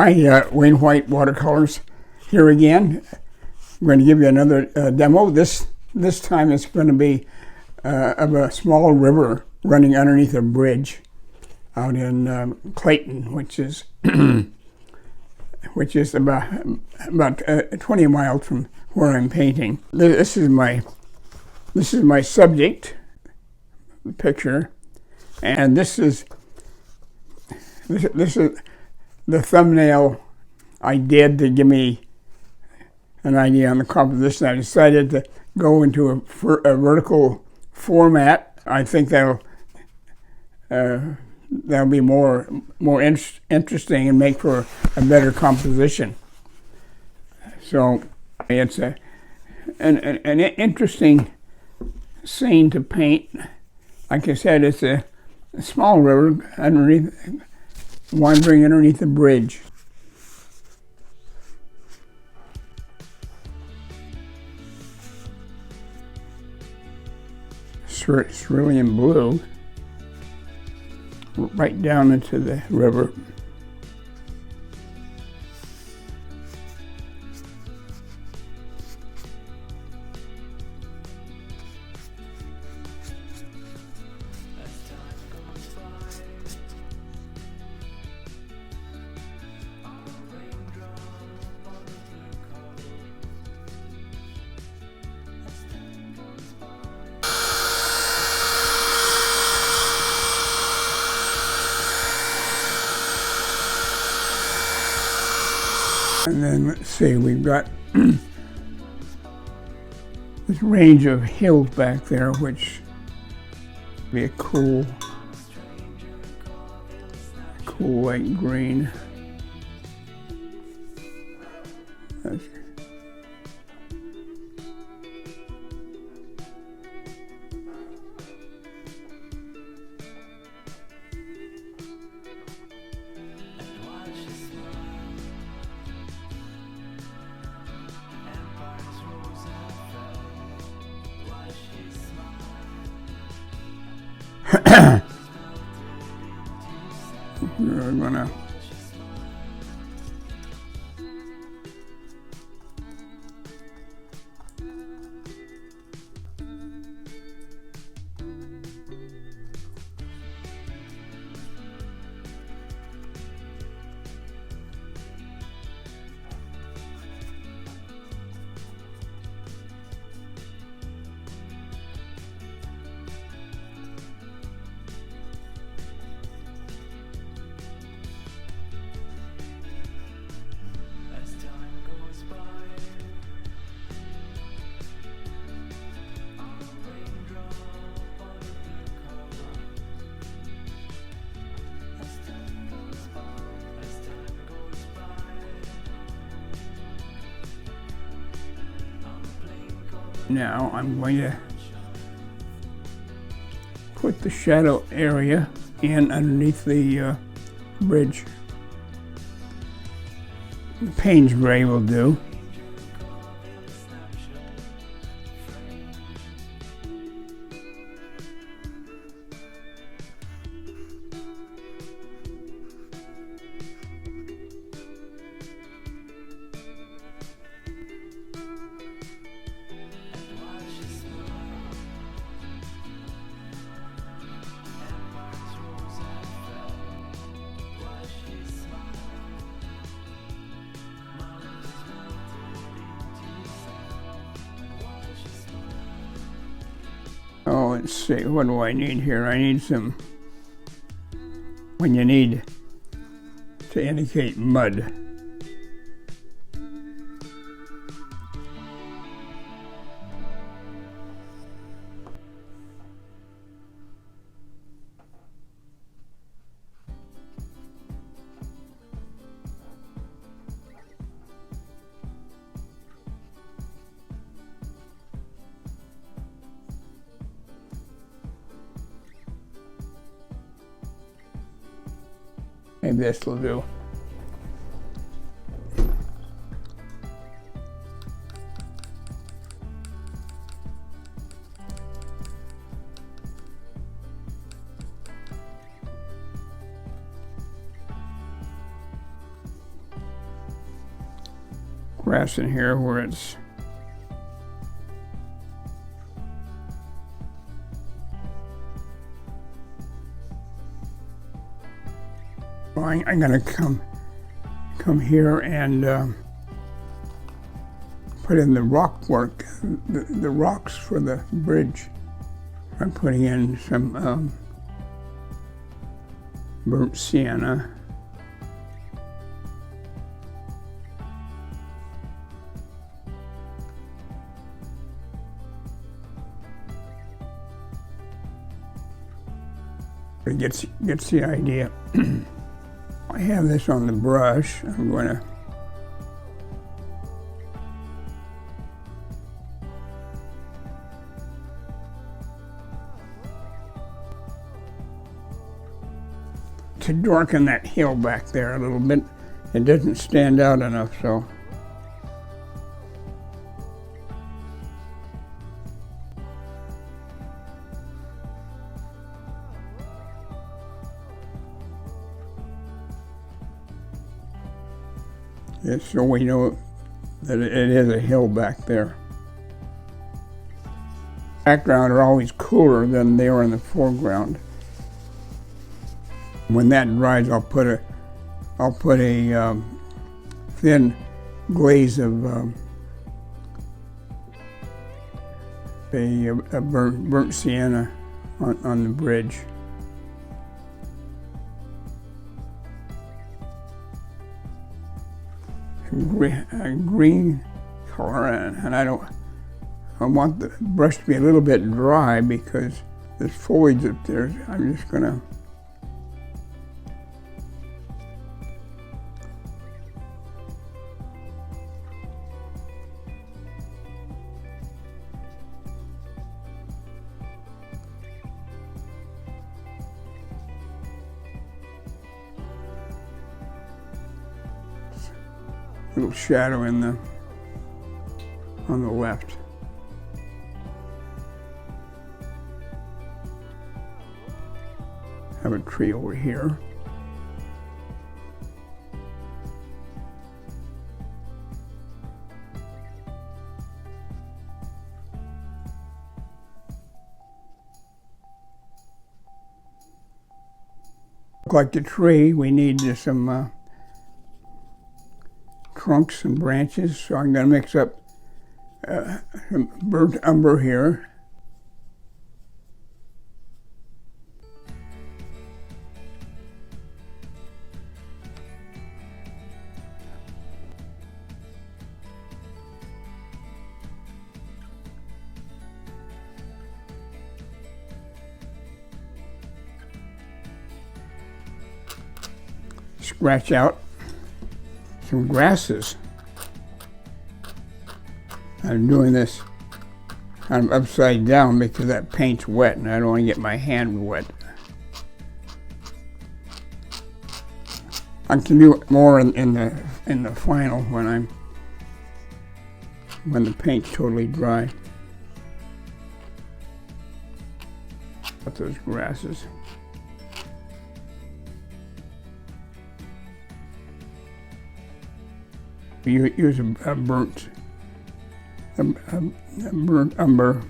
Hi, Wayne White Watercolors here again. I'm going to give you another demo. This time it's going to be of a small river running underneath a bridge out in Clayton, which is about 20 miles from where I'm painting. This is my subject picture, and this is the thumbnail I did to give me an idea on the composition. I decided to go into a vertical format. I think that'll be more interesting and make for a better composition. So it's an interesting scene to paint. Like I said, it's a small river wandering underneath a bridge. Cerulean blue right down into the river. And then let's see, we've got this range of hills back there, which would be a cool light green. We're gonna Now I'm going to put the shadow area in underneath the bridge. The Payne's gray will do. Oh, let's see, what do I need here? I need some, when you need to indicate mud. Maybe this will do. grass in here where it's I'm going to come here and put in the rock work, the rocks for the bridge. I'm putting in some burnt sienna. It gets the idea. I have this on the brush. I'm going to darken that hill back there a little bit. It doesn't stand out enough, so. Just so we know that it is a hill back there. Background are always cooler than they are in the foreground. When that dries, I'll put a thin glaze of a burnt sienna on the bridge. A green color, and I want the brush to be a little bit dry because there's foliage up there. I'm just gonna little shadow on the left. Have a tree over here. Like the tree, we need some trunks and branches, so I'm going to mix up some burnt umber here. Scratch out some grasses. I'm doing this kind of upside down because that paint's wet and I don't want to get my hand wet. I can do it more in the final when the paint's totally dry. Got those grasses. You use a burnt umber.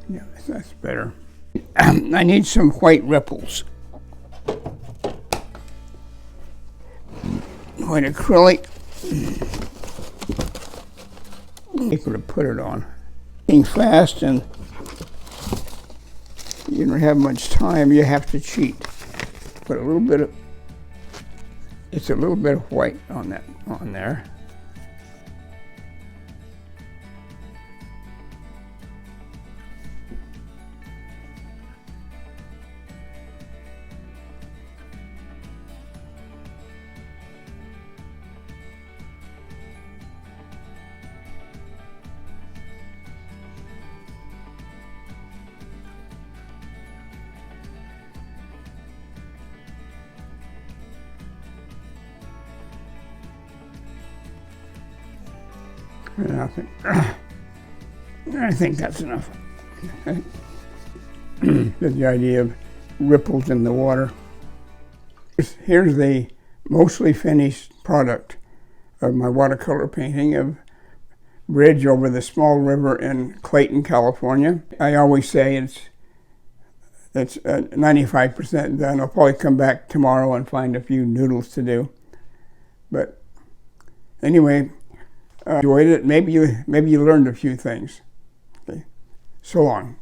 Yeah, that's better. I need some white ripples. White acrylic. Paper to put it on. Being fast and you don't have much time, you have to cheat. Put a little bit of, it's a little bit of white on there. And I think that's enough. The idea of ripples in the water. Here's the mostly finished product of my watercolor painting of bridge over the small river in Clayton, California. I always say it's 95% done. I'll probably come back tomorrow and find a few noodles to do. But anyway, enjoyed it. Maybe you learned a few things. Okay. So long.